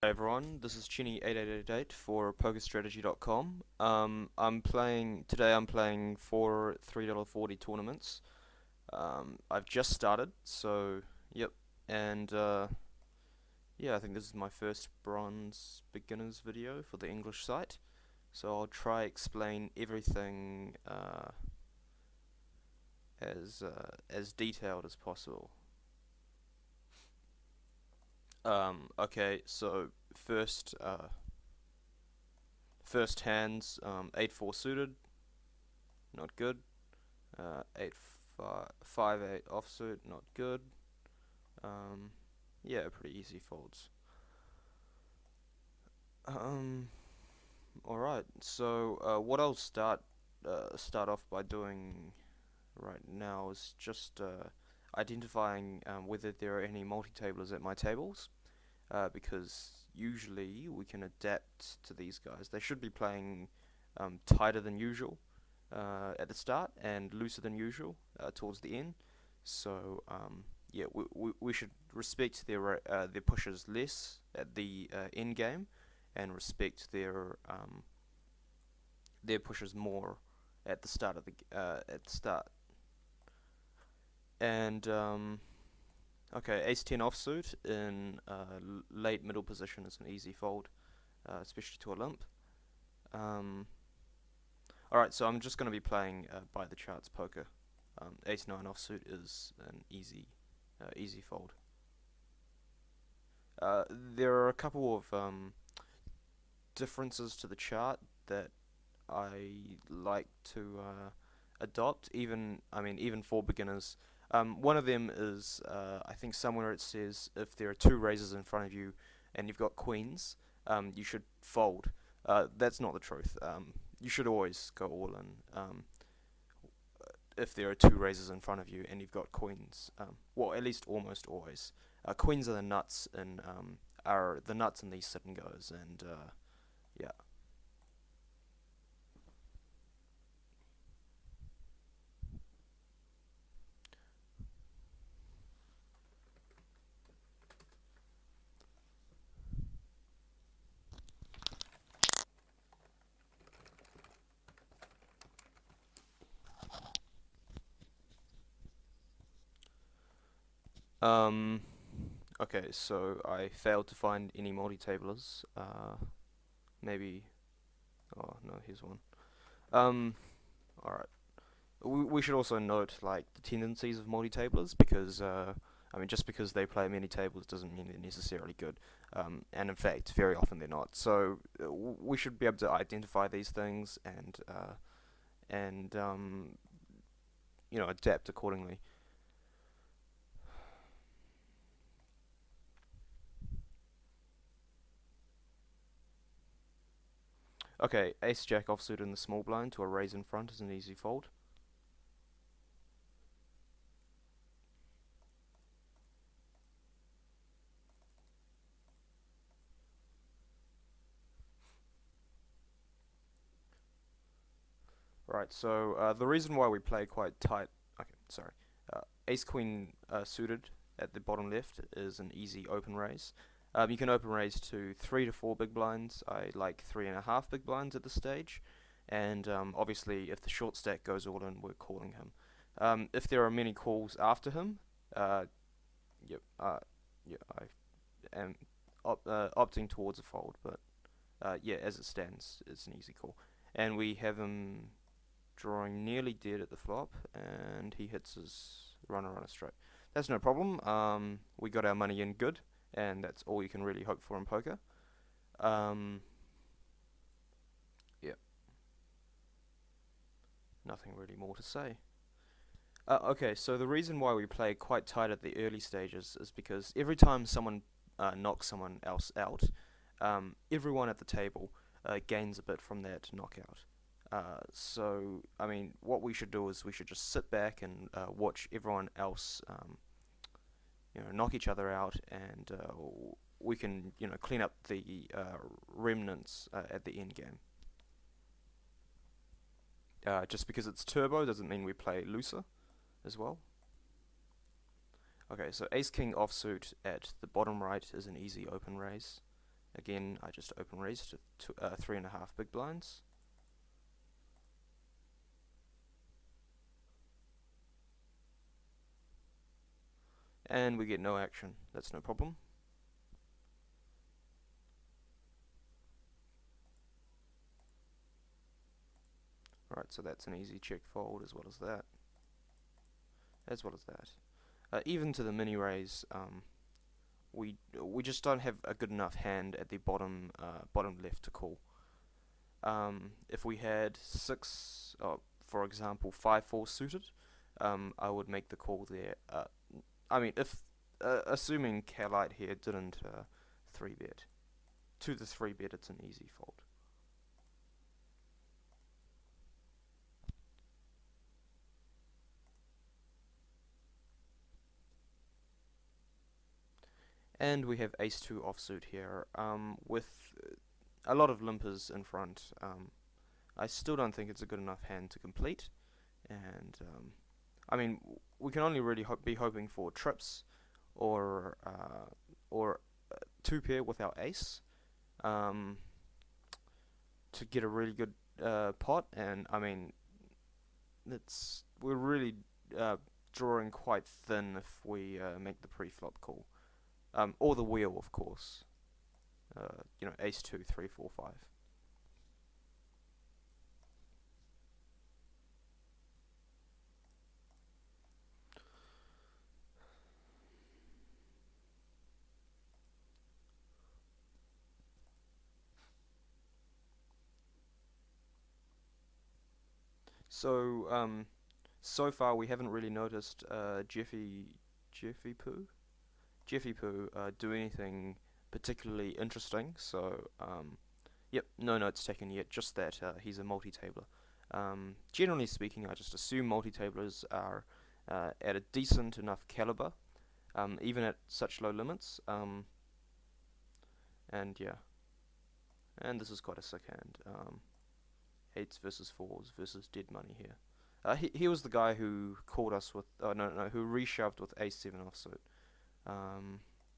Hey everyone, this is Chinny8888 for PokerStrategy.com. Today I'm playing 4 $3.40 tournaments. I've just started, so yep, and yeah, I think this is my first bronze beginners video for the English site. So I'll try explain everything as detailed as possible. Okay, so first hands, 8-4 suited, not good. 8-5-8 offsuit, not good. Yeah, pretty easy folds. All right. So what I'll start off by doing right now is just identifying whether there are any multi-tablers at my tables, because usually we can adapt to these guys. They should be playing tighter than usual at the start and looser than usual towards the end. So yeah, we should respect their pushes less at the end game, and respect their pushes more at the start of the start. And okay, ace-10 offsuit in late middle position is an easy fold, especially to a limp. Alright, so I'm just going to be playing by the charts poker. Ace-9 offsuit is an easy fold. There are a couple of differences to the chart that I like to adopt, even for beginners. One of them is I think somewhere it says if there are two raises in front of you and you've got queens, you should fold. That's not the truth. You should always go all in if there are two raises in front of you and you've got queens. Well, at least almost always. Queens are the nuts in these sit and goes, and yeah. Okay, so I failed to find any multi-tablers. Maybe. Oh no, here's one. Alright. We should also note like the tendencies of multi-tablers, because just because they play many tables doesn't mean they're necessarily good. And in fact, very often they're not. So we should be able to identify these things and adapt accordingly. Okay, ace-jack offsuit in the small blind to a raise in front is an easy fold. Right, so the reason why we play quite tight, ace-queen suited at the bottom left is an easy open raise. You can open raise to 3 to 4 big blinds. I like 3.5 big blinds at this stage, and obviously if the short stack goes all in, we're calling him. If there are many calls after him, yep, yeah, I am opting towards a fold, but yeah, as it stands, it's an easy call. And we have him drawing nearly dead at the flop, and he hits his runner on a straight. That's no problem. We got our money in good, and that's all you can really hope for in poker. Yeah. Nothing really more to say. Okay, so the reason why we play quite tight at the early stages is because every time someone knocks someone else out, everyone at the table gains a bit from that knockout. So, what we should do is we should just sit back and watch everyone else, knock each other out, and we can, clean up the remnants at the end game. Just because it's turbo doesn't mean we play looser as well. Okay, so ace-king offsuit at the bottom right is an easy open raise. Again, I just open raise to 3.5 big blinds. And we get no action. That's no problem. Alright, so that's an easy check fold as well as that. Even to the mini raise, we just don't have a good enough hand at the bottom left to call. If we had for example 5-4 suited, I would make the call there. I mean, if assuming Calite here didn't 3-bet. To the 3-bet, it's an easy fold. And we have ace-2 offsuit here, with a lot of limpers in front. I still don't think it's a good enough hand to complete, and I mean, we can only really be hoping for trips or 2-pair with our ace to get a really good pot, and I mean, we're really drawing quite thin if we make the pre-flop call. Or the wheel, of course. You know, ace-2, 3, 4, 5. So far we haven't really noticed Jeffy Poo do anything particularly interesting. So yep, no notes taken yet. Just that he's a multi-tabler. Generally speaking, I just assume multi-tablers are at a decent enough caliber, even at such low limits. And yeah, and this is quite a sick hand. 8s versus 4s versus dead money here. He was the guy who called us with who reshoved with ace-7 offsuit.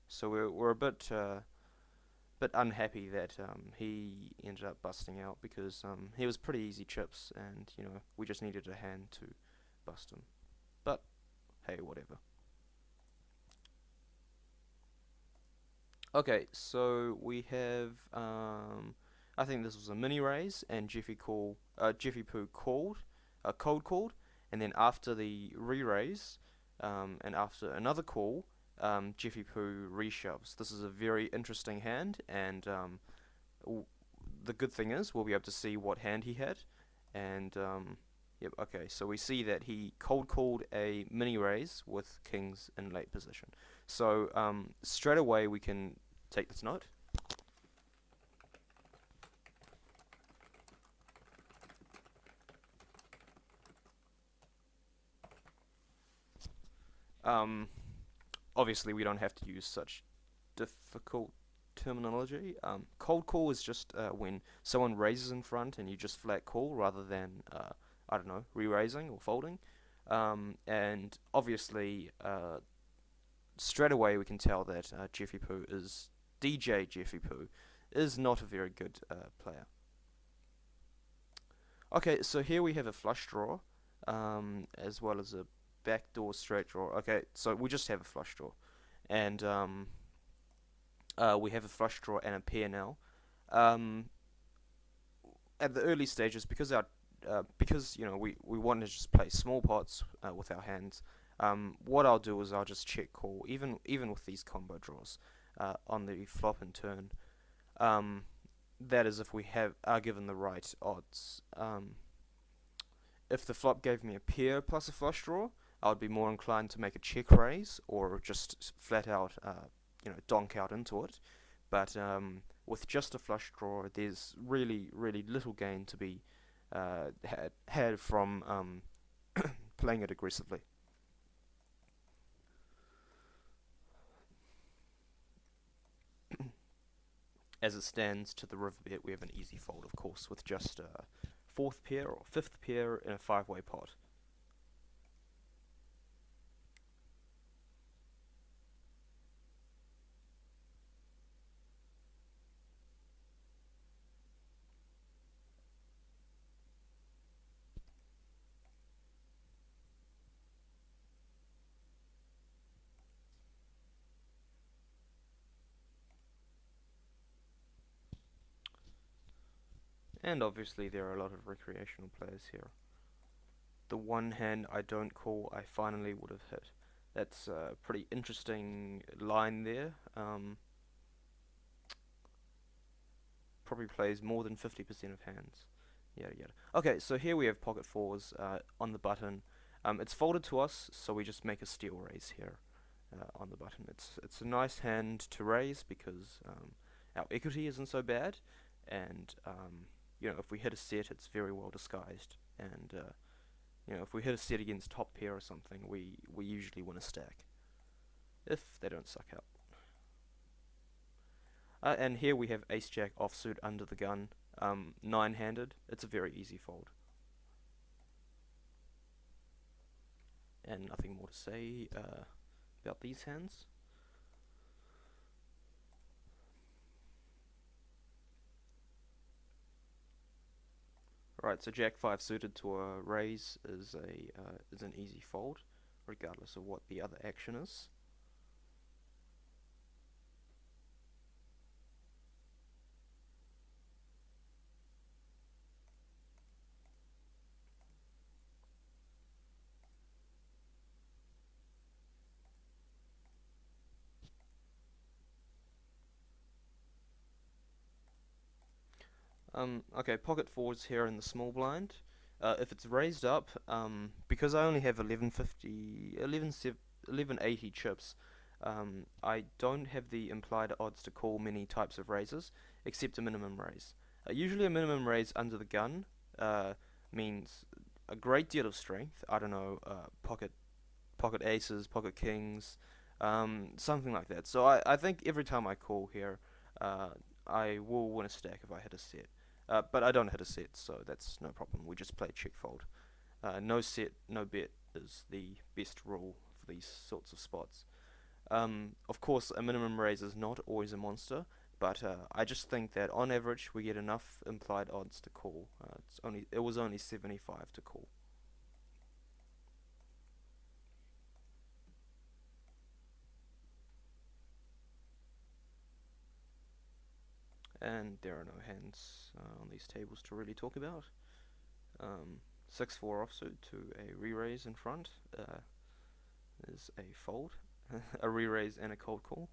So we're a bit unhappy that he ended up busting out, because he was pretty easy chips, and you know, we just needed a hand to bust him. But hey, whatever. Okay, so we have I think this was a mini raise, and Jeffy Poo cold called, and then after the re-raise, and after another call, Jeffy Poo reshoves. This is a very interesting hand, and the good thing is we'll be able to see what hand he had, and yep, okay, so we see that he cold called a mini raise with kings in late position. So straight away we can take this note. Obviously we don't have to use such difficult terminology. Cold call is just when someone raises in front and you just flat call rather than I don't know, re-raising or folding. And obviously straight away we can tell that Jeffy Poo is DJ Jeffy Poo is not a very good player. Okay, so here we have a flush draw, as well as a backdoor straight draw. Okay, so we just have a flush draw, and we have a flush draw and a pair now. At the early stages, because you know, we want to just play small pots with our hands. What I'll do is I'll just check call, even with these combo draws on the flop and turn. That is if we are given the right odds. If the flop gave me a pair plus a flush draw, I would be more inclined to make a check raise or just flat out, you know, donk out into it. But with just a flush draw, there's really little gain to be had from playing it aggressively. As it stands to the river bet, we have an easy fold, of course, with just a 4th pair or 5th pair in a 5-way pot. And obviously there are a lot of recreational players here. The one hand I don't call, I finally would have hit. That's a pretty interesting line there. Probably plays more than 50% of hands. Yada yada. Okay, so here we have pocket fours on the button. It's folded to us, so we just make a steal raise here on the button. It's a nice hand to raise because our equity isn't so bad, and you know, if we hit a set, it's very well disguised, and you know, if we hit a set against top pair or something, we usually win a stack if they don't suck out. And here we have ace jack offsuit under the gun, nine-handed. It's a very easy fold. And nothing more to say about these hands. Right, so jack 5 suited to a raise is an easy fold, regardless of what the other action is. Okay, pocket fours here in the small blind. If it's raised up, because I only have 1180 chips, I don't have the implied odds to call many types of raises, except a minimum raise. Usually a minimum raise under the gun means a great deal of strength. I don't know, pocket aces, pocket kings, something like that. So I think every time I call here, I will win a stack if I hit a set. But I don't hit a set, so that's no problem. We just play check fold. No set, no bet is the best rule for these sorts of spots. Of course, a minimum raise is not always a monster, but I just think that on average we get enough implied odds to call. It was only 75 to call. And there are no hands on these tables to really talk about. 6-4 offsuit to a re-raise in front is a fold, a re-raise and a cold call.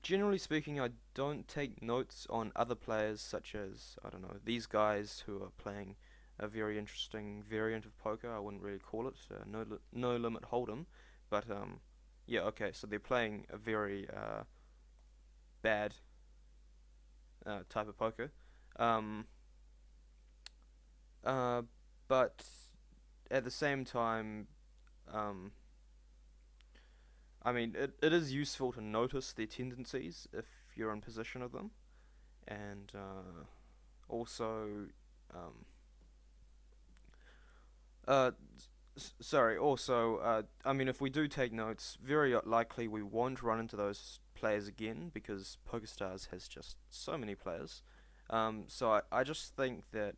Generally speaking, I don't take notes on other players such as, I don't know, these guys who are playing a very interesting variant of poker. I wouldn't really call it no limit hold'em, but yeah, okay, so they're playing a very bad type of poker. Um, but at the same time, um, I mean, it is useful to notice their tendencies if you're in position of them, and also, um, uh, sorry, also, I mean, if we do take notes, very likely we won't run into those players again because PokerStars has just so many players. So I just think that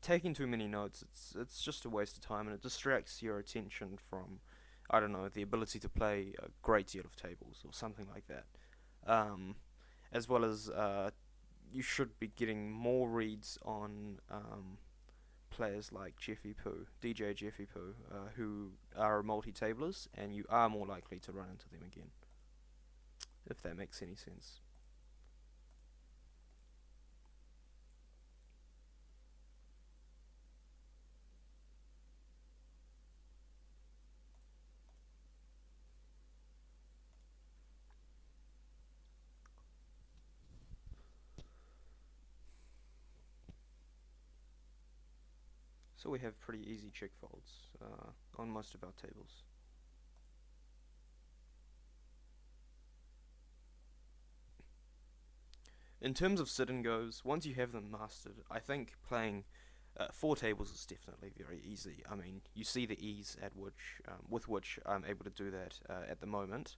taking too many notes, it's just a waste of time and it distracts your attention from, I don't know, the ability to play a great deal of tables or something like that. Um, as well as you should be getting more reads on players like Jeffy Poo, DJ Jeffy Poo, who are multi-tablers, and you are more likely to run into them again, if that makes any sense. So we have pretty easy check folds on most of our tables. In terms of sit-and-goes, once you have them mastered, I think playing 4 tables is definitely very easy. I mean, you see the ease at which, with which I'm able to do that at the moment.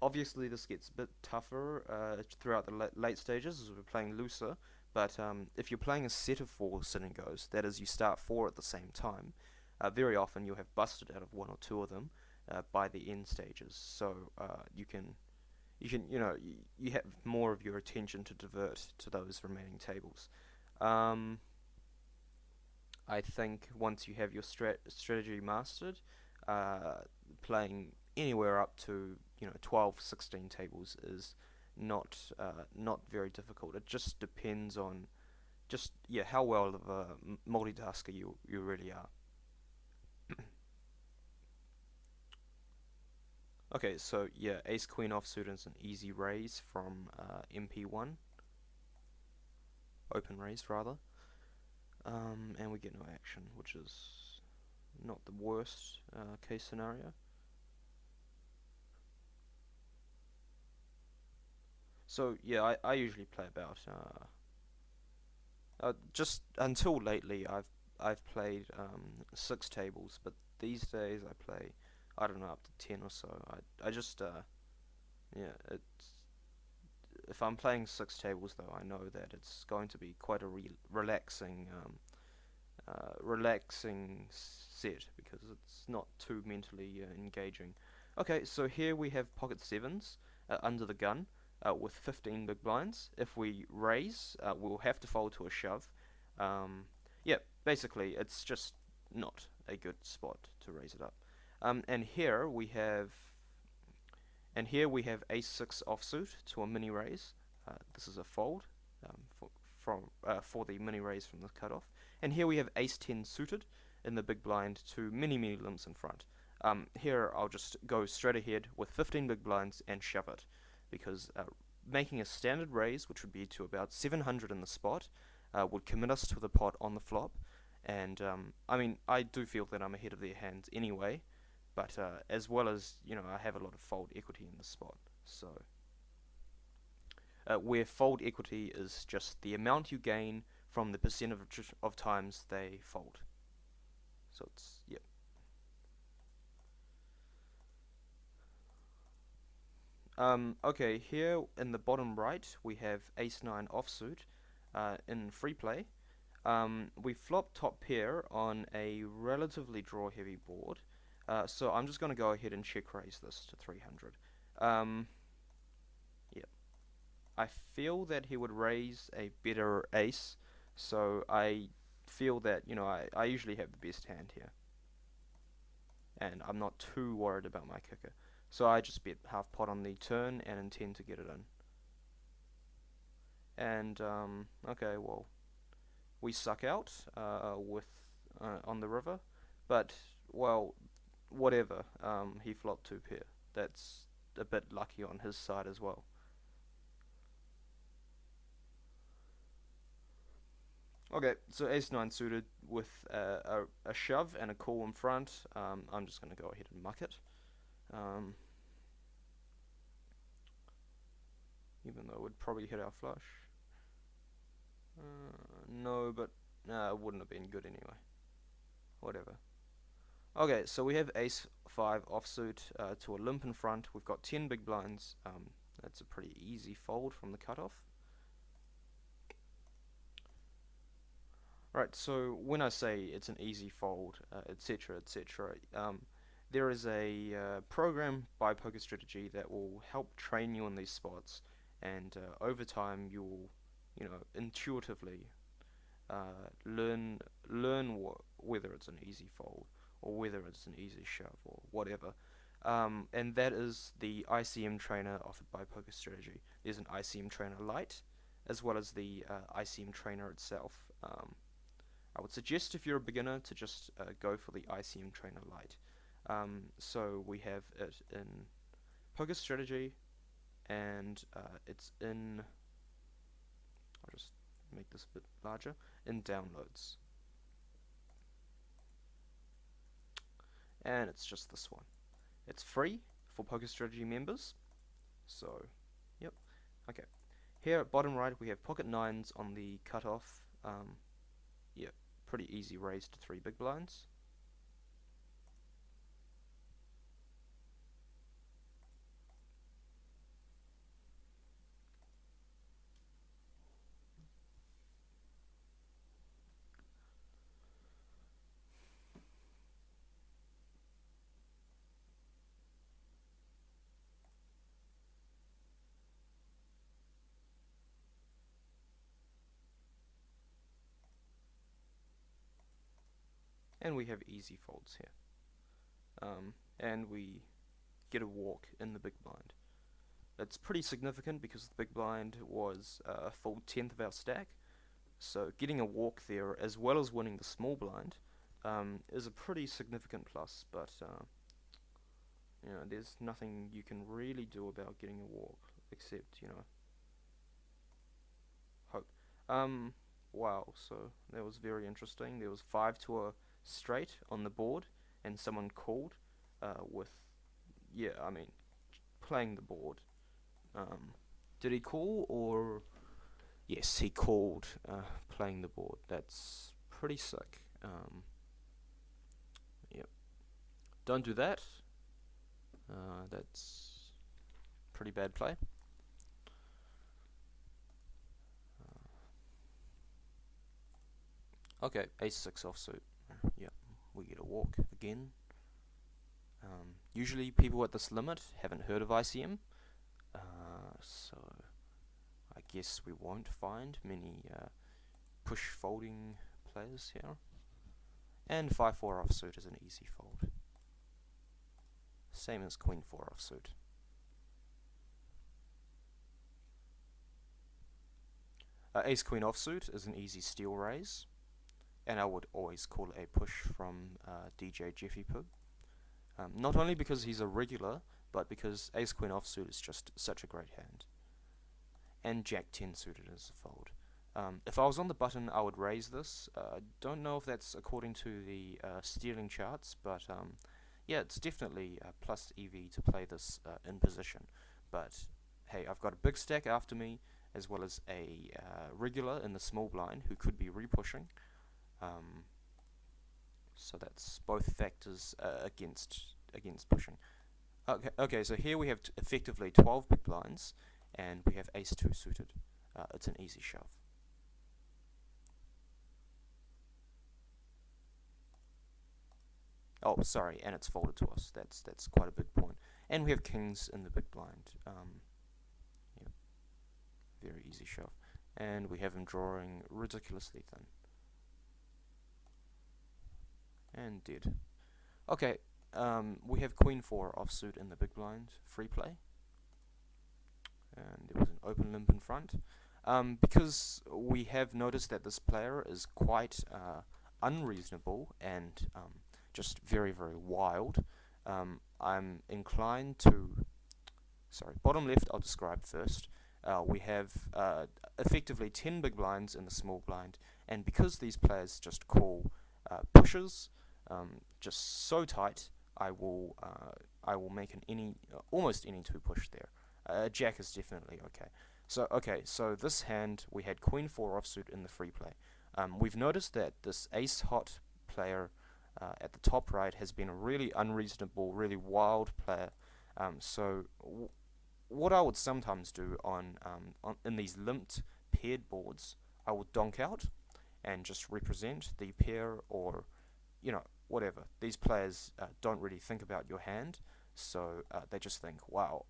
Obviously, this gets a bit tougher throughout the late stages as we're playing looser, but if you're playing a set of 4 sit-and-goes, that is, you start 4 at the same time, very often you'll have busted out of 1 or 2 of them by the end stages. So you can you can, you have more of your attention to divert to those remaining tables. Um, I think once you have your strategy mastered, uh, playing anywhere up to 12, 16 tables is not very difficult. It just depends on just how well of a multitasker you really are. Okay, so yeah, Ace Queen offsuit is an easy raise from MP1, open raise rather, and we get no action, which is not the worst case scenario. So yeah, I usually play about just until lately I've played 6 tables, but these days I play, I don't know, up to 10 or so. I just yeah, it's if I'm playing 6 tables though, I know that it's going to be quite a relaxing set because it's not too mentally engaging. Okay, so here we have pocket sevens under the gun with 15 big blinds. If we raise, we'll have to fold to a shove. Yeah, basically, it's just not a good spot to raise it up. And here we have ace six offsuit to a mini raise. This is a fold for the mini raise from the cutoff. And here we have ace 10 suited in the big blind to many limps in front. Here I'll just go straight ahead with 15 big blinds and shove it, because making a standard raise, which would be to about 700 in the spot, would commit us to the pot on the flop. And I mean, I do feel that I'm ahead of their hands anyway, but as well as, I have a lot of fold equity in the spot. So where fold equity is just the amount you gain from the percent of times they fold. So it's, yeah. Okay, here in the bottom right we have ace 9 offsuit in free play. We flop top pair on a relatively draw heavy board, so I'm just going to go ahead and check raise this to 300. Yeah, I feel that he would raise a better ace, so I feel that, I usually have the best hand here, and I'm not too worried about my kicker. So I just bet half pot on the turn and intend to get it in. And okay, well, we suck out with on the river, but well, whatever. He flopped 2 pair. That's a bit lucky on his side as well. Okay, so ace 9 suited with a shove and a call in front. I'm just going to go ahead and muck it. Even though it would probably hit our flush. No, but it wouldn't have been good anyway. Whatever. Okay, so we have ace 5 offsuit to a limp in front. We've got 10 big blinds. That's a pretty easy fold from the cutoff. Right, so when I say it's an easy fold, etc., etc., there is a program by Poker Strategy that will help train you in these spots, and over time you'll, intuitively learn whether it's an easy fold or whether it's an easy shove or whatever. And that is the ICM trainer offered by Poker Strategy. There's an ICM trainer Lite, as well as the ICM trainer itself. I would suggest, if you're a beginner, to just go for the ICM trainer Lite. So we have it in Poker Strategy, and it's in, I'll just make this a bit larger, in downloads. And it's just this one. It's free for Poker Strategy members. So, yep. Okay. Here at bottom right we have pocket nines on the cutoff. Yeah, pretty easy raise to 3 big blinds. and we have easy folds here. And we get a walk in the big blind. It's pretty significant because the big blind was a full 10th of our stack, so getting a walk there as well as winning the small blind is a pretty significant plus, but you know, there's nothing you can really do about getting a walk except, you know, hope. Wow, so that was very interesting. There was 5 to a straight on the board, and someone called with, yeah, I mean, playing the board. Did he call, or yes, he called playing the board. That's pretty sick. Yep. Don't do that. That's pretty bad play. Okay, ace-6 offsuit. Yep, we get a walk again. Usually people at this limit haven't heard of ICM, so I guess we won't find many push folding players here. And 5-4 offsuit is an easy fold. Same as Queen 4 offsuit. Ace Queen offsuit is an easy steal raise, and I would always call it a push from DJ Jeffy Poo. Not only because he's a regular, but because Ace Queen offsuit is just such a great hand. And Jack 10 suited is a fold. If I was on the button, I would raise this. I don't know if that's according to the stealing charts, but yeah, it's definitely plus EV to play this in position. But hey, I've got a big stack after me, as well as a regular in the small blind who could be repushing. So that's both factors against pushing. Okay, so here we have effectively 12 big blinds, and we have ace 2 suited. It's an easy shove. Oh, sorry, and it's folded to us. That's quite a big point. And we have kings in the big blind. Yeah, very easy shove. And we have him drawing ridiculously thin. And dead. Okay, we have Queen 4 offsuit in the big blind, free play. And there was an open limp in front. Because we have noticed that this player is quite unreasonable and just very, very wild, I'm inclined to... Sorry, bottom left I'll describe first. We have effectively 10 big blinds in the small blind, and because these players just call pushes, just so tight, I will make an almost any 2 push there. Jack is definitely okay. So this hand we had Queen 4 offsuit in the free play. We've noticed that this ace hot player at the top right has been a really unreasonable, really wild player. So what I would sometimes do in these limped paired boards, I would donk out and just represent the pair, or you know, whatever. These players don't really think about your hand, so they just think, wow,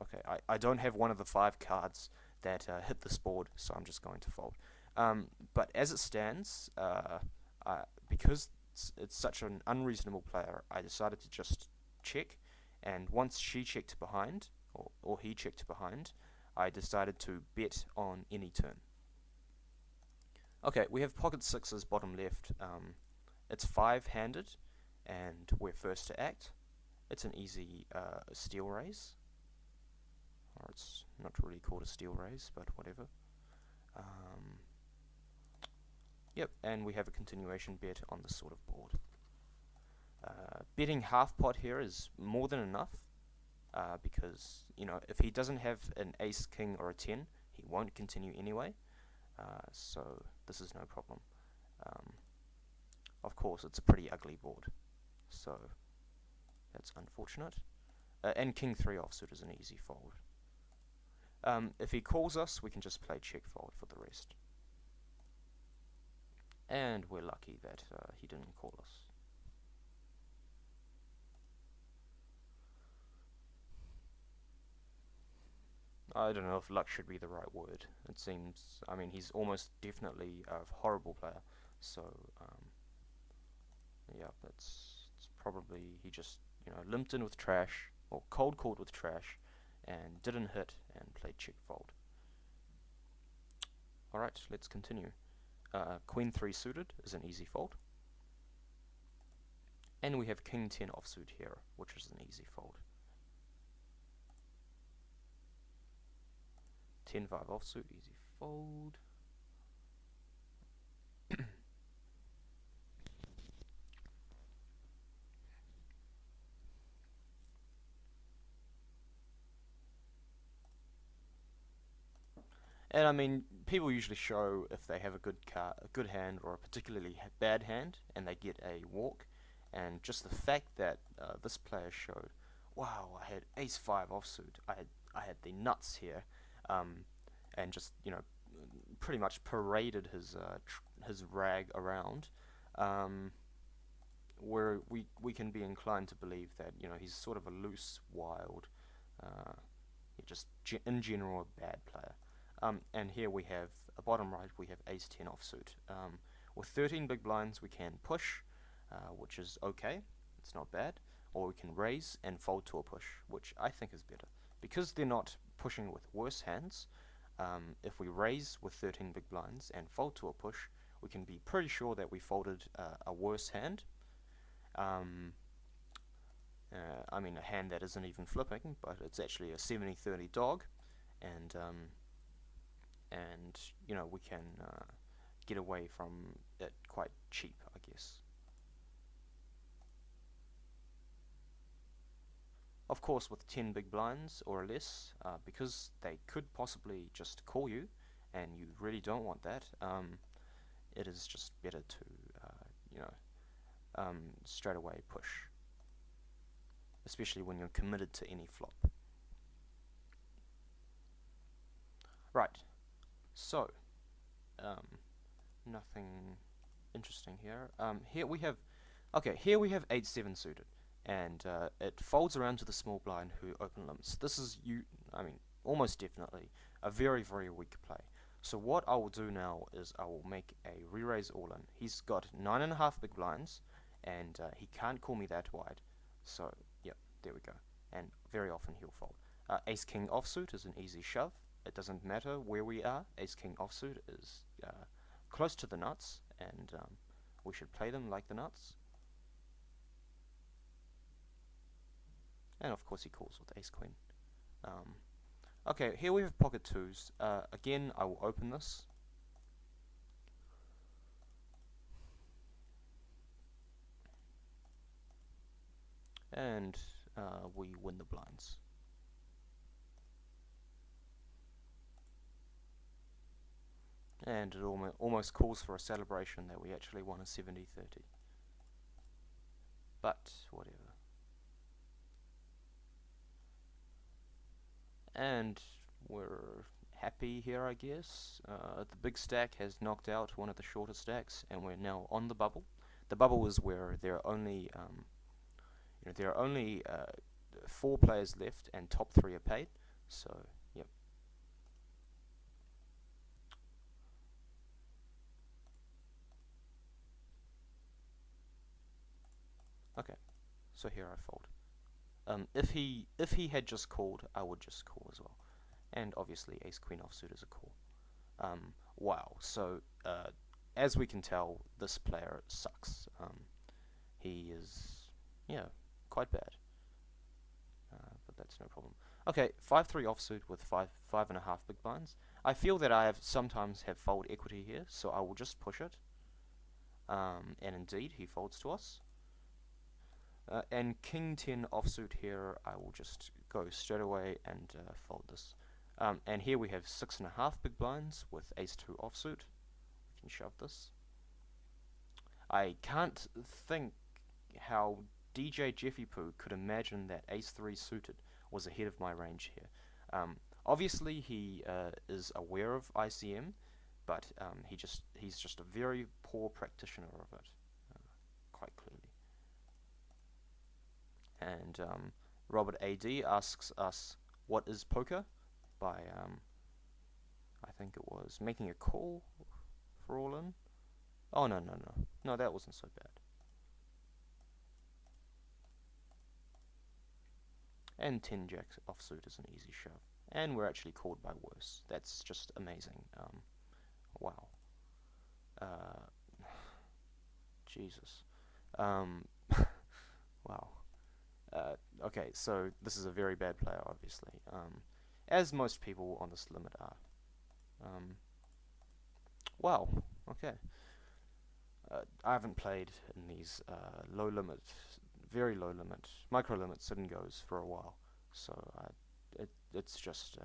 okay, I don't have one of the 5 cards that hit this board, so I'm just going to fold. But as it stands, because it's such an unreasonable player, I decided to just check, and once she checked behind, or he checked behind, I decided to bet on any turn. Okay, we have pocket 6s bottom left. It's 5-handed, and we're first to act. It's an easy steal raise. Or it's not really called a steal raise, but whatever. Yep, and we have a continuation bet on this sort of board. Betting half pot here is more than enough, because, you know, if he doesn't have an ace, king, or a 10, he won't continue anyway. So this is no problem. Of course, it's a pretty ugly board, so that's unfortunate. And king 3 offsuit is an easy fold. If he calls us, we can just play check fold for the rest. And we're lucky that he didn't call us. I don't know if luck should be the right word. It seems, I mean, he's almost definitely a horrible player, so yeah, it's probably he just, you know, limped in with trash, or cold called with trash, and didn't hit and played check fold. Alright, let's continue. Queen 3 suited is an easy fold. And we have King 10 offsuit here, which is an easy fold. 10-5 offsuit, easy fold. And I mean, people usually show if they have a good hand or a particularly bad hand, and they get a walk. And just the fact that this player showed, wow, I had Ace 5 offsuit, I had the nuts here, and just, you know, pretty much paraded his rag around. Where we can be inclined to believe that, you know, he's sort of a loose, wild, just in general a bad player. And here we have, bottom right, we have Ace 10 offsuit. With 13 big blinds, we can push, which is okay, it's not bad, or we can raise and fold to a push, which I think is better. Because they're not pushing with worse hands, if we raise with 13 big blinds and fold to a push, we can be pretty sure that we folded a worse hand. I mean, a hand that isn't even flipping, but it's actually a 70-30 dog, and you know, we can get away from it quite cheap, I guess. Of course, with 10 big blinds or less, because they could possibly just call you, and you really don't want that, it is just better to, you know, straight away push, especially when you're committed to any flop. Right, so, nothing interesting here. Here we have, okay, here we have 8-7 suited, and it folds around to the small blind who open limps. This is, I mean, almost definitely a very, very weak play. So what I will do now is I will make a re-raise all-in. He's got 9.5 big blinds, and he can't call me that wide. So, yep, there we go. And very often he'll fold. Ace-King offsuit is an easy shove. It doesn't matter where we are. Ace-King offsuit is close to the nuts, and we should play them like the nuts. And of course he calls with Ace-Queen. Okay, here we have pocket twos. Again, I will open this. And we win the blinds. And it almost calls for a celebration that we actually won a 70-30. But, whatever. And we're happy here, I guess. The big stack has knocked out one of the shorter stacks, and we're now on the bubble. The bubble is where there are only, you know, there are only 4 players left, and top 3 are paid. So, yep. Okay, so here I fold. If he had just called, I would just call as well. And obviously Ace-Queen offsuit is a call. Wow, so as we can tell, this player sucks. He is, yeah, quite bad. But that's no problem. Okay, 5-3 offsuit with 5.5 big blinds. I feel that I sometimes have fold equity here, so I will just push it. And indeed, he folds to us. And King 10 offsuit here, I will just go straight away and fold this. And here we have 6.5 big blinds with Ace 2 offsuit. We can shove this. I can't think how DJ Jeffy Poo could imagine that Ace 3 suited was ahead of my range here. Obviously he is aware of ICM, but he's just a very poor practitioner of it, quite clearly. And Robert AD asks us, what is poker? By, I think it was making a call for all in. Oh, no, that wasn't so bad. and 10 jacks offsuit is an easy shove. And we're actually called by worse. That's just amazing. Wow. Jesus. Um, wow. Okay, so this is a very bad player, obviously. As most people on this limit are. Wow. Okay. I haven't played in these low limit, very low limit, micro limit sit and goes for a while, so it's just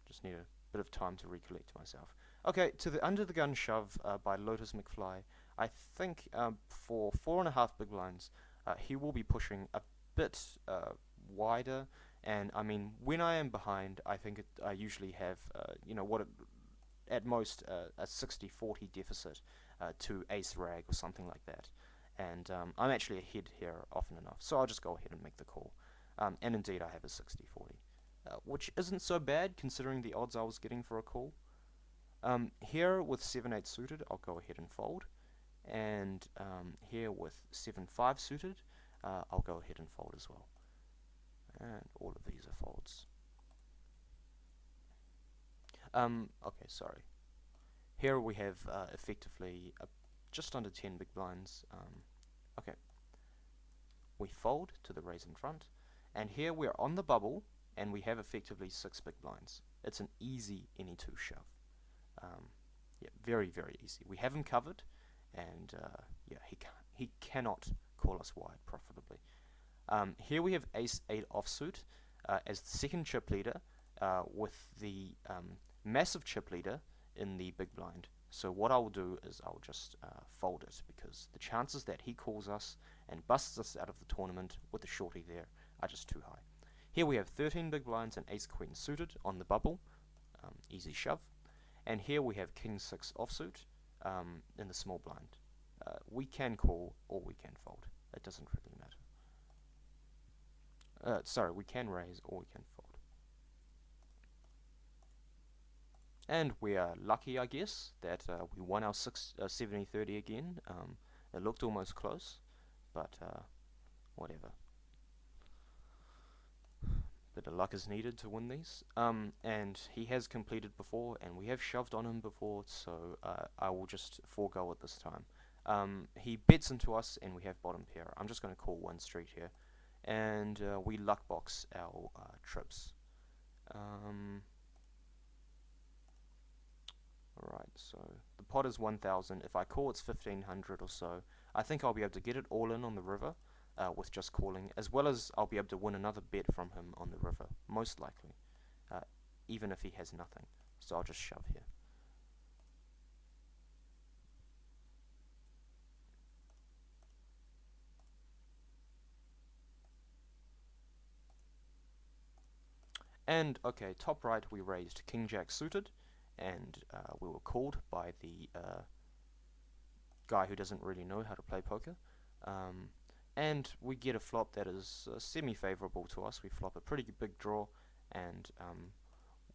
just need a bit of time to recollect myself. Okay, to the under the gun shove by Lotus McFly. I think for 4.5 big blinds, he will be pushing a bit wider. And I mean, when I am behind, I think I usually have, you know, at most a 60-40 deficit to ace rag or something like that. And I'm actually ahead here often enough, so I'll just go ahead and make the call. And indeed, I have a 60-40. Which isn't so bad considering the odds I was getting for a call. Here with 7-8 suited, I'll go ahead and fold, and here with 7-5 suited, I'll go ahead and fold as well. And all of these are folds. Okay, sorry. Here we have effectively just under 10 big blinds. Okay, we fold to the raise in front, and here we're on the bubble, and we have effectively 6 big blinds. It's an easy any 2 shove. Yeah, very, very easy. We have him covered, and yeah, he cannot call us wide profitably. Here we have ace-8 offsuit as the second chip leader with the massive chip leader in the big blind. So what I'll do is I'll just fold it, because the chances that he calls us and busts us out of the tournament with the shorty there are just too high. Here we have 13 big blinds and ace-queen suited on the bubble, easy shove. And here we have king-6 offsuit in the small blind. We can call or we can fold. It doesn't really matter. Sorry, we can raise or we can fold. And we are lucky, I guess, that we won our 70-30 again. It looked almost close, but whatever. Bit of luck is needed to win these. And he has completed before, and we have shoved on him before, so I will just forego it this time. He bets into us, and we have bottom pair. I'm just going to call one street here, and we luck box our trips. Alright, so the pot is 1,000. If I call, it's 1,500 or so. I think I'll be able to get it all in on the river with just calling, as well as I'll be able to win another bet from him on the river, most likely, even if he has nothing. So I'll just shove here. And, okay, top right we raised King-Jack suited, and we were called by the guy who doesn't really know how to play poker. And we get a flop that is semi-favorable to us. We flop a pretty big draw, and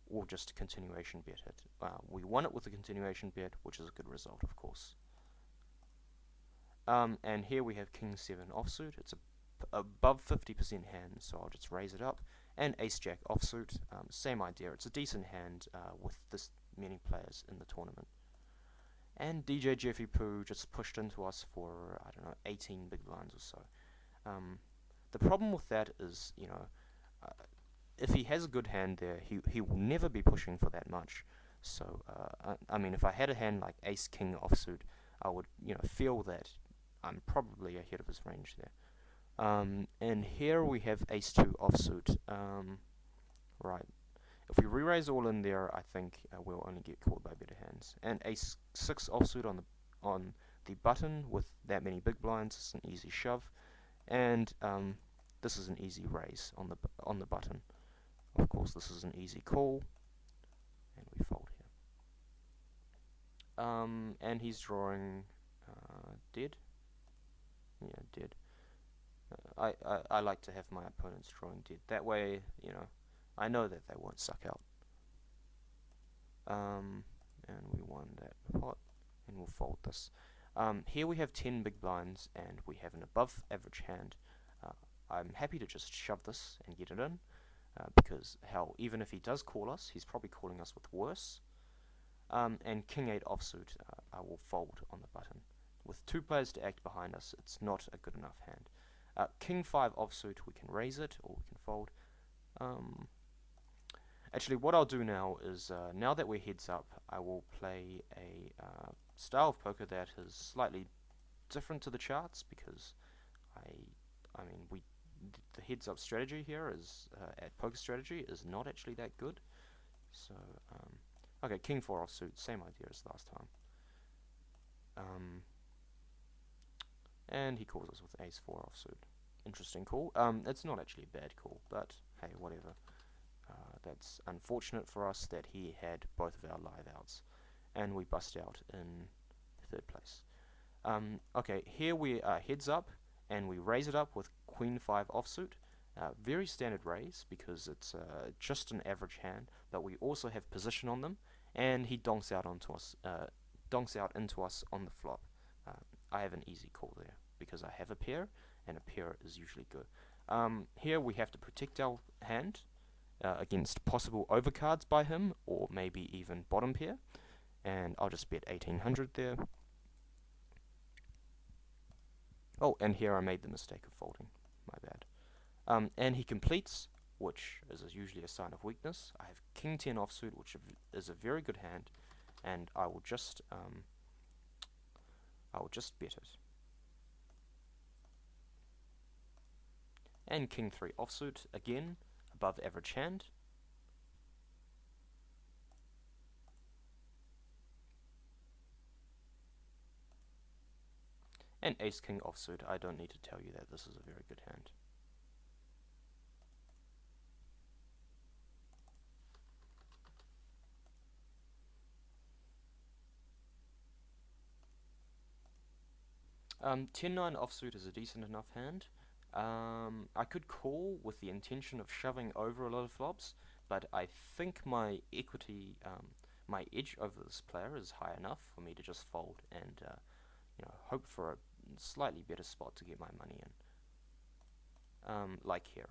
we'll just continuation bet it. We won it with a continuation bet, which is a good result, of course. And here we have King-7 offsuit. It's above 50% hand, so I'll just raise it up. And Ace-Jack offsuit, same idea. It's a decent hand with this many players in the tournament. And DJ Jeffy Poo just pushed into us for, I don't know, 18 big blinds or so. The problem with that is, you know, if he has a good hand there, he will never be pushing for that much. So, I mean, if I had a hand like Ace-King offsuit, I would, you know, feel that I'm probably ahead of his range there. And here we have Ace-2 offsuit. Right. If we re-raise all in there, I think we'll only get called by better hands. And Ace-6 offsuit on the button with that many big blinds is an easy shove, and this is an easy raise on the button. Of course, this is an easy call, and we fold here. And he's drawing dead. Yeah, dead. I like to have my opponents drawing dead. That way, you know, I know that they won't suck out. And we won that pot, and we'll fold this. Here we have 10 big blinds, and we have an above average hand. I'm happy to just shove this and get it in, because hell, even if he does call us, he's probably calling us with worse. And King 8 offsuit, I will fold on the button. With 2 players to act behind us, it's not a good enough hand. King 5 offsuit, we can raise it, or we can fold. Actually, what I'll do now is, now that we're heads up, I will play a style of poker that is slightly different to the charts, because I mean, the heads up strategy here is, at poker strategy, is not actually that good. So, okay, King 4 offsuit, same idea as last time. And he calls us with Ace 4 offsuit. Interesting call. It's not actually a bad call, but hey, whatever. That's unfortunate for us that he had both of our live outs, and we bust out in 3rd place. Okay, here we are heads up, and we raise it up with Queen 5 offsuit. Very standard raise, because it's just an average hand, but we also have position on them, and he donks out onto us, donks out into us on the flop. I have an easy call there, because I have a pair, and a pair is usually good. Here we have to protect our hand against possible overcards by him, or maybe even bottom pair, and I'll just bet 1800 there. Oh, and here I made the mistake of folding, my bad. And he completes, which is usually a sign of weakness. I have King 10 offsuit, which is a very good hand, and I will just bet it. And King 3 offsuit, again, above average hand. And Ace King offsuit, I don't need to tell you that this is a very good hand. Um, 10-9 offsuit is a decent enough hand. I could call with the intention of shoving over a lot of flops, but I think my equity, my edge over this player is high enough for me to just fold and hope for a slightly better spot to get my money in. Like here,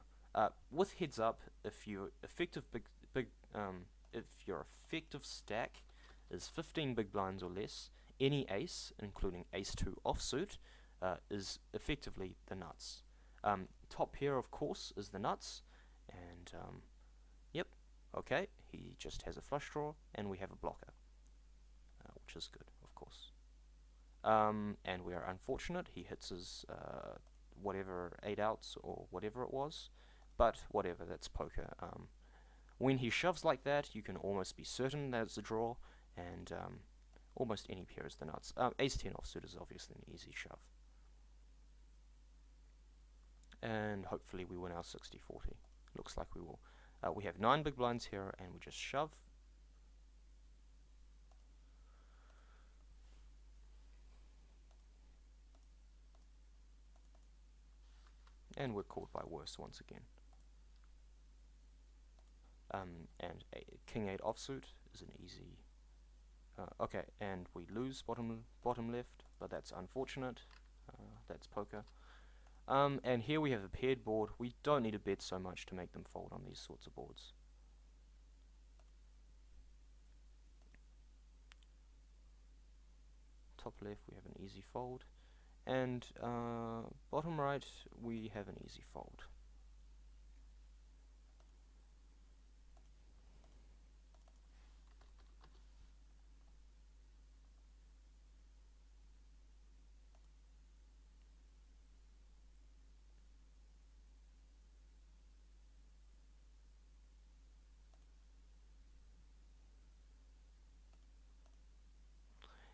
with heads up, if your effective if your effective stack is 15 big blinds or less, any ace, including Ace 2 offsuit, is effectively the nuts. Top pair, of course, is the nuts, and yep, okay, he just has a flush draw, and we have a blocker, which is good, of course. And we are unfortunate, he hits his whatever 8 outs or whatever it was, but whatever, that's poker. When he shoves like that, you can almost be certain that it's a draw, and almost any pair is the nuts. Ace 10 offsuit is obviously an easy shove. And hopefully we win our 60-40. Looks like we will. We have 9 big blinds here, and we just shove. And we're caught by worse once again. And King 8 offsuit is an easy. Okay, and we lose bottom left, but that's unfortunate. That's poker. And here we have a paired board. We don't need to bet so much to make them fold on these sorts of boards. Top left we have an easy fold, and bottom right we have an easy fold.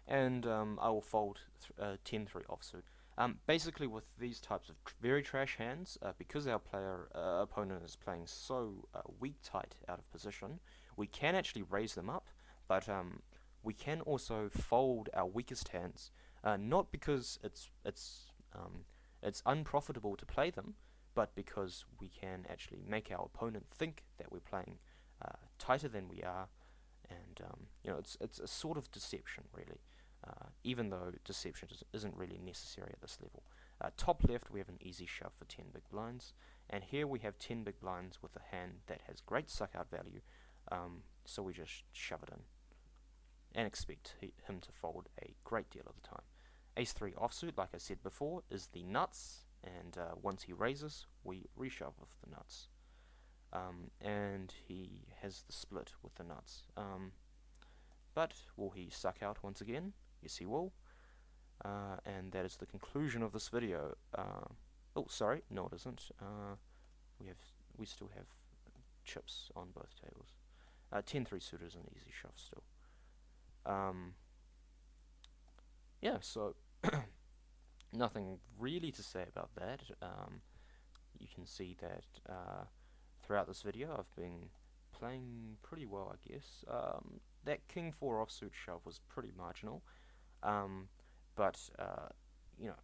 And I will fold 10-3 offsuit. Basically, with these types of very trash hands, because our opponent is playing so weak tight out of position, we can actually raise them up, but we can also fold our weakest hands, not because it's unprofitable to play them, but because we can actually make our opponent think that we're playing tighter than we are, and it's a sort of deception, really. Even though deception isn't really necessary at this level. Top left we have an easy shove for 10 big blinds, and here we have 10 big blinds with a hand that has great suck out value, so we just shove it in and expect him to fold a great deal of the time. Ace-3 offsuit, like I said before, is the nuts, and once he raises, we reshove with the nuts. And he has the split with the nuts. But will he suck out once again? Yes, he will. And that is the conclusion of this video. Oh, sorry, no it isn't. We still have chips on both tables. 10-3 suited is an easy shove still. Yeah, so nothing really to say about that. You can see that throughout this video I've been playing pretty well, I guess. That King 4 offsuit shove was pretty marginal, but you know,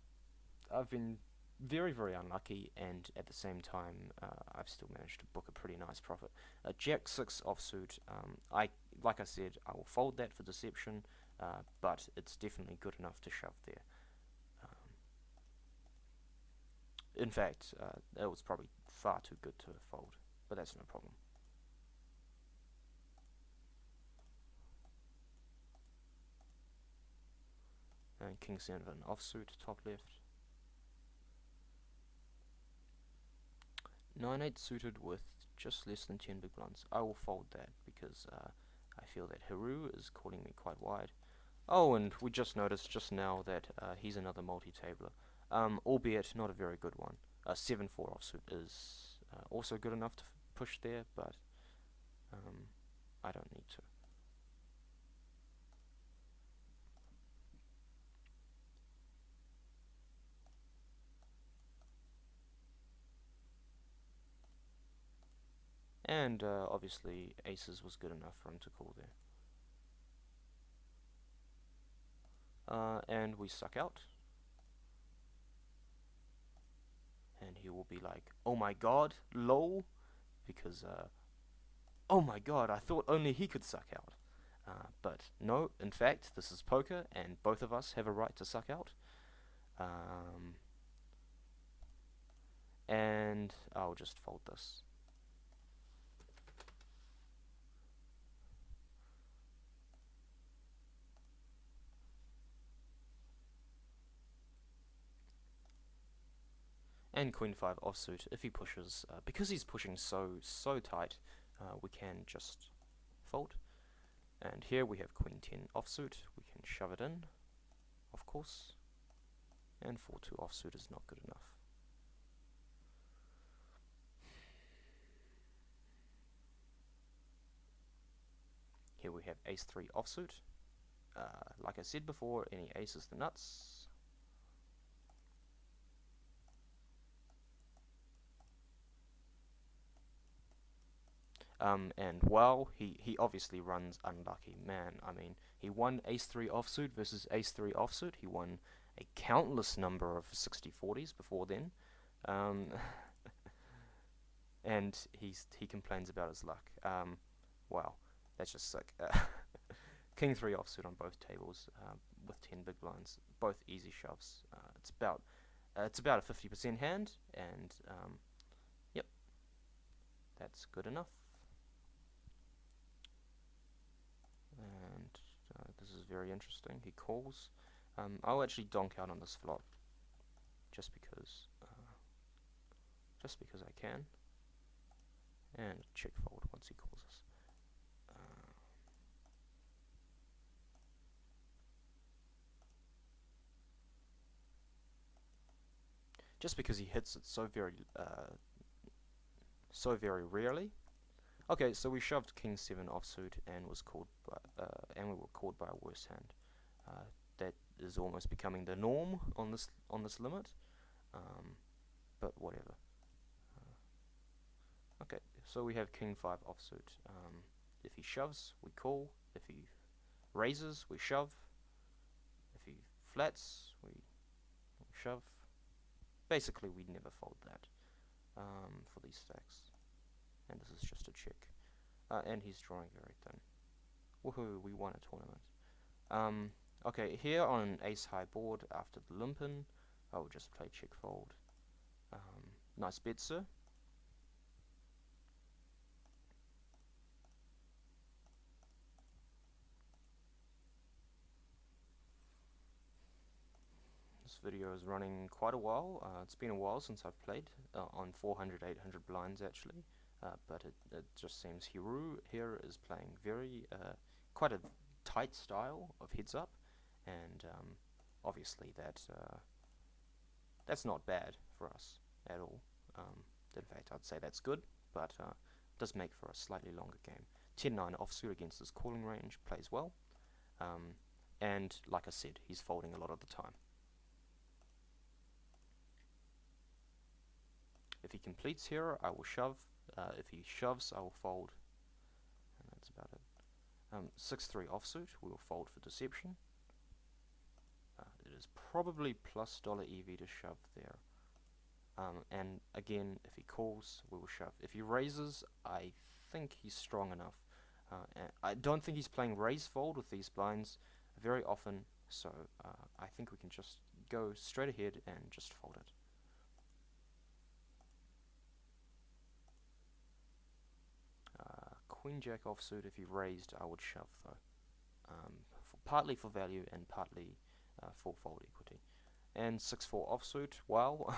I've been very, very unlucky, and at the same time I've still managed to book a pretty nice profit. Jack 6 offsuit, like I said, I will fold that for deception, but it's definitely good enough to shove there. In fact, that was probably far too good to fold, but that's no problem. And King 7 offsuit, top left. 9-8 suited with just less than 10 big blinds. I will fold that because I feel that Haru is calling me quite wide. Oh, and we just noticed just now that he's another multi-tabler, albeit not a very good one. 7-4 offsuit is also good enough to push there, but I don't need to. And obviously aces was good enough for him to call there. And we suck out. And he will be like, oh my god, lol, because, oh my god, I thought only he could suck out. But no, in fact, this is poker, and both of us have a right to suck out. And I'll just fold this. And Queen 5 offsuit, if he pushes, because he's pushing so tight, we can just fold. And here we have Queen 10 offsuit, we can shove it in, of course, and 4-2 offsuit is not good enough. Here we have Ace-3 offsuit. Like I said before, any ace is the nuts. And well, he obviously runs unlucky. Man, I mean, he won Ace-3 offsuit versus Ace-3 offsuit. He won a countless number of 60-40s before then. And he complains about his luck. Wow, that's just sick. King 3 offsuit on both tables with 10 big blinds, both easy shoves. It's about a 50% hand, and yep, that's good enough. And this is very interesting. He calls. I'll actually donk out on this flop, just because I can, and check fold once he calls us. Just because he hits it so very rarely. Okay, so we shoved King 7 offsuit and was called by, and we were called by a worse hand. That is almost becoming the norm on this limit, but whatever. Okay, so we have King 5 offsuit. If he shoves, we call. If he raises, we shove. If he flats, we shove. Basically, we'd never fold that for these stacks. And this is just a check. And he's drawing very thin. Woohoo, we won a tournament. Okay, here on an ace-high board after the limpen, I will just play check fold. Nice bet, sir. This video is running quite a while. It's been a while since I've played on 400, 800 blinds actually, but it just seems Hiru here is playing very quite a tight style of heads up, and obviously that's not bad for us at all. In fact, I'd say that's good, but does make for a slightly longer game. 10-9 offsuit against his calling range plays well, and like I said, he's folding a lot of the time. If he completes here, I will shove. If he shoves, I will fold. And that's about it. 6-3 offsuit, we will fold for deception. It is probably plus $EV to shove there. And again, if he calls, we will shove. If he raises, I think he's strong enough. I don't think he's playing raise fold with these blinds very often, so I think we can just go straight ahead and just fold it. Queen Jack offsuit, if he raised, I would shove though. Partly for value and partly for fold equity. And 6-4 offsuit, wow.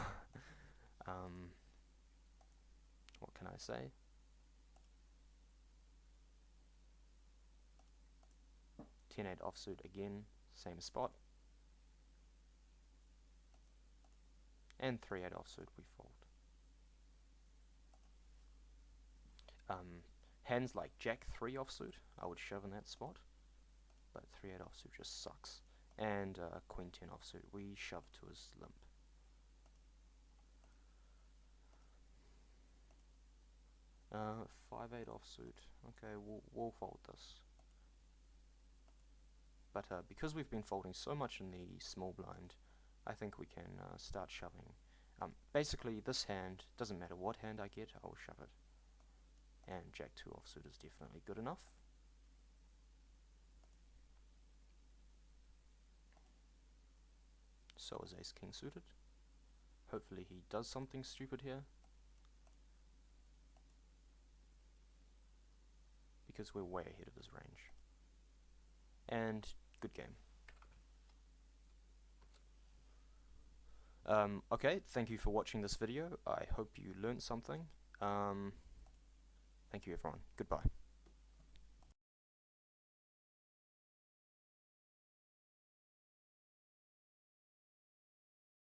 What can I say? (10-8) offsuit again, same spot. And 3-8 offsuit, we fold. Hands like Jack 3 offsuit, I would shove in that spot, but 3-8 offsuit just sucks. And Queen 10 offsuit, we shove to his limp. Uh, 5-8 offsuit, okay, we'll fold this. But because we've been folding so much in the small blind, I think we can start shoving. Basically, this hand, doesn't matter what hand I get, I will shove it. And Jack 2 offsuit is definitely good enough. So is Ace King suited. Hopefully he does something stupid here, because we're way ahead of his range. And good game. Okay, thank you for watching this video. I hope you learned something. Thank you everyone. Goodbye.